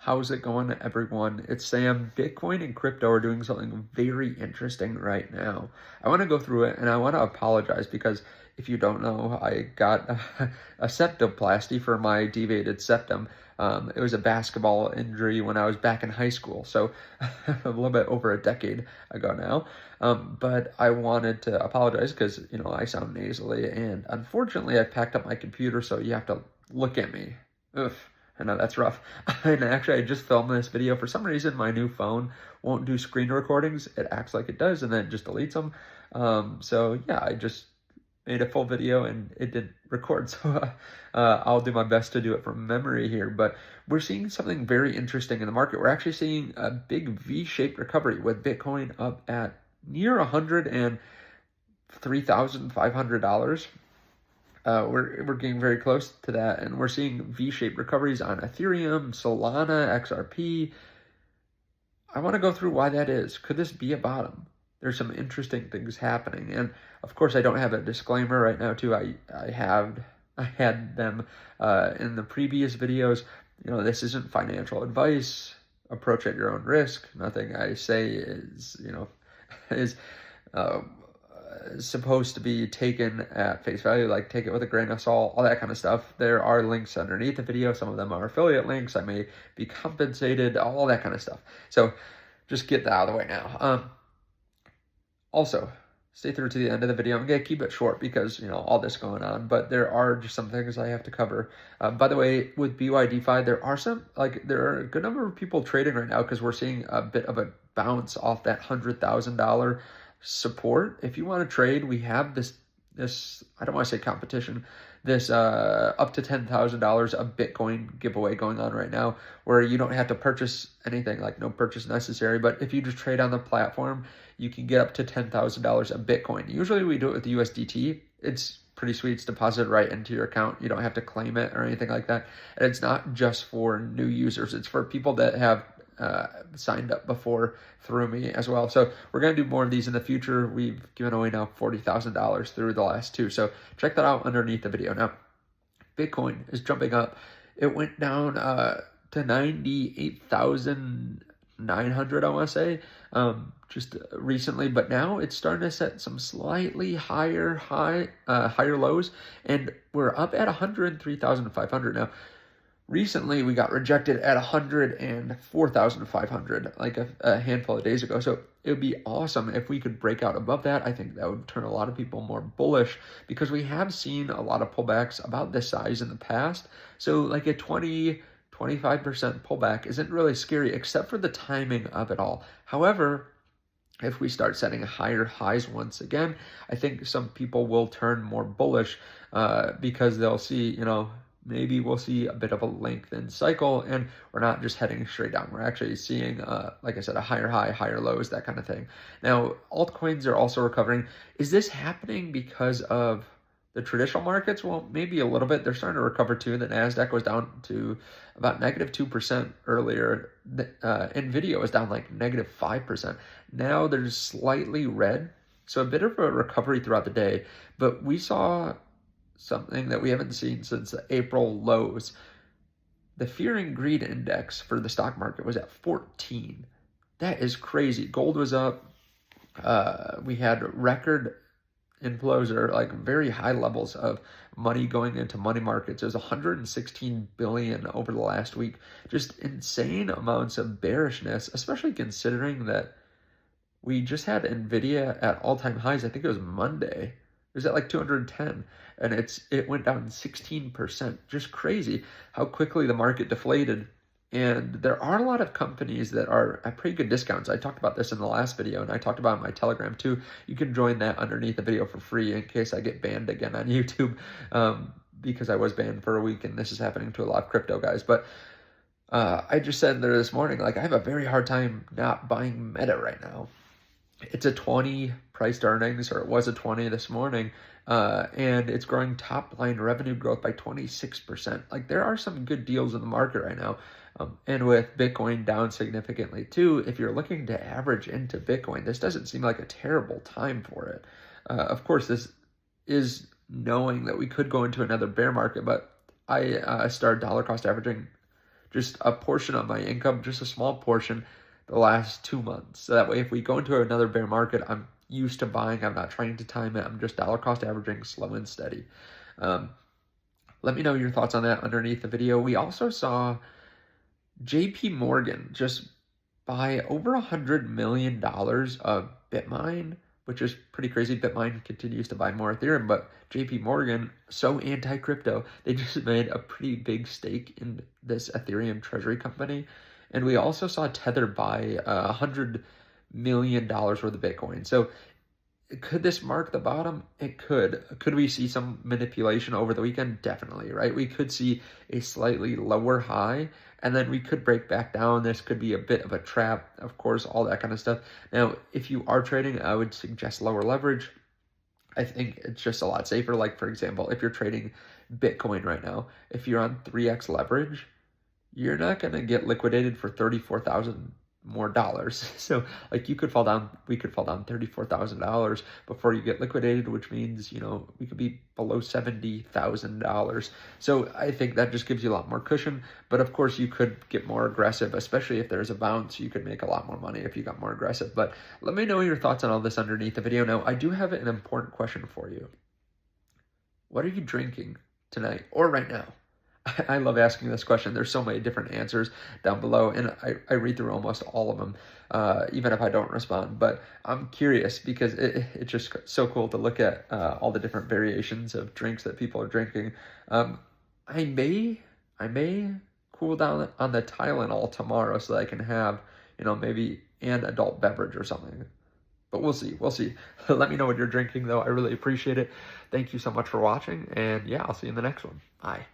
How's it going, everyone? It's Sam. Bitcoin and crypto are doing something very interesting right now. I want to go through it and I want to apologize because if you don't know, I got a septoplasty for my deviated septum. It was a basketball injury when I was back in high school, so a little bit over a decade ago now. But I wanted to apologize because, I sound nasally, and unfortunately, I packed up my computer, so you have to look at me. Ugh. I know that's rough. And actually, I just filmed this video. For some reason, my new phone won't do screen recordings. It acts like it does, and then it just deletes them. So yeah, I just made a full video and it didn't record. So I'll do my best to do it from memory here. But we're seeing something very interesting in the market. We're actually seeing a big V-shaped recovery with Bitcoin up at near $103,500. We're getting very close to that, and we're seeing V-shaped recoveries on Ethereum, Solana, XRP. I want to go through why that is. Could this be a bottom? There's some interesting things happening, and of course, I don't have a disclaimer right now. Too, I had them in the previous videos. This isn't financial advice. Approach at your own risk. Nothing I say is is. Supposed to be taken at face value, like take it with a grain of salt, all that kind of stuff. There are links underneath the video. Some of them are affiliate links. I may be compensated, all that kind of stuff. So just get that out of the way now. Also, stay through to the end of the video. I'm going to keep it short because, all this going on, but there are just some things I have to cover. By the way, with BYDFi, there are a good number of people trading right now because we're seeing a bit of a bounce off that $100,000 support. If you want to trade, we have this I don't want to say competition, this up to $10,000 of Bitcoin giveaway going on right now, where you don't have to purchase anything, like no purchase necessary. But if you just trade on the platform, you can get up to $10,000 of Bitcoin. Usually we do it with USDT. It's pretty sweet. It's deposited right into your account. You don't have to claim it or anything like that. And it's not just for new users. It's for people that have signed up before through me as well. So we're going to do more of these in the future. We've given away now $40,000 through the last two. So check that out underneath the video. Now, Bitcoin is jumping up. It went down to 98,900, I want to say, just recently, but now it's starting to set some slightly higher lows, and we're up at 103,500 now. Recently, we got rejected at 104,500, like a handful of days ago. So it would be awesome if we could break out above that. I think that would turn a lot of people more bullish because we have seen a lot of pullbacks about this size in the past. So like a 25% pullback isn't really scary, except for the timing of it all. However, if we start setting higher highs once again, I think some people will turn more bullish because they'll see, maybe we'll see a bit of a lengthened cycle and we're not just heading straight down. We're actually seeing, like I said, a higher high, higher lows, that kind of thing. Now, altcoins are also recovering. Is this happening because of the traditional markets? Well, maybe a little bit. They're starting to recover too. The NASDAQ was down to about -2% earlier. NVIDIA was down like -5%. Now they're slightly red. So a bit of a recovery throughout the day. But we saw something that we haven't seen since the April lows. The fear and greed index for the stock market was at 14. That is crazy. Gold was up. We had record inflows, or like very high levels of money going into money markets. It was 116 billion over the last week. Just insane amounts of bearishness, especially considering that we just had NVIDIA at all-time highs. I think it was Monday. It was at like 210, and it went down 16%. Just crazy how quickly the market deflated. And there are a lot of companies that are at pretty good discounts. I talked about this in the last video, and I talked about it in my Telegram too. You can join that underneath the video for free in case I get banned again on YouTube, because I was banned for a week, and this is happening to a lot of crypto guys. But I just said there this morning, like, I have a very hard time not buying Meta right now. It's a 20 priced earnings, or it was a 20 this morning, and it's growing top line revenue growth by 26%. Like, there are some good deals in the market right now. And with Bitcoin down significantly too, if you're looking to average into Bitcoin, this doesn't seem like a terrible time for it. Of course, this is knowing that we could go into another bear market, but I started dollar cost averaging just a portion of my income, just a small portion, the last 2 months. So that way, if we go into another bear market, I'm used to buying. I'm not trying to time it. I'm just dollar cost averaging, slow and steady. Um, Let me know your thoughts on that underneath the video. We also saw JP Morgan just buy over $100 million of Bitmine, which is pretty crazy. Bitmine continues to buy more Ethereum, but JP Morgan, so anti-crypto, they just made a pretty big stake in this Ethereum treasury company. And we also saw Tether buy $100 million worth of Bitcoin. So could this mark the bottom? It could. Could we see some manipulation over the weekend? Definitely, right? We could see a slightly lower high, and then we could break back down. This could be a bit of a trap, of course, all that kind of stuff. Now, if you are trading, I would suggest lower leverage. I think it's just a lot safer. Like, for example, if you're trading Bitcoin right now, if you're on 3x leverage, you're not going to get liquidated for 34,000 more dollars. So like we could fall down $34,000 before you get liquidated, which means, we could be below $70,000. So I think that just gives you a lot more cushion, but of course you could get more aggressive, especially if there's a bounce. You could make a lot more money if you got more aggressive. But let me know your thoughts on all this underneath the video. Now, I do have an important question for you. What are you drinking tonight or right now? I love asking this question. There's so many different answers down below, and I read through almost all of them, even if I don't respond. But I'm curious because it's just so cool to look at all the different variations of drinks that people are drinking. I may cool down on the Tylenol tomorrow so that I can have, maybe an adult beverage or something. But we'll see. Let me know what you're drinking, though. I really appreciate it. Thank you so much for watching, and yeah, I'll see you in the next one. Bye.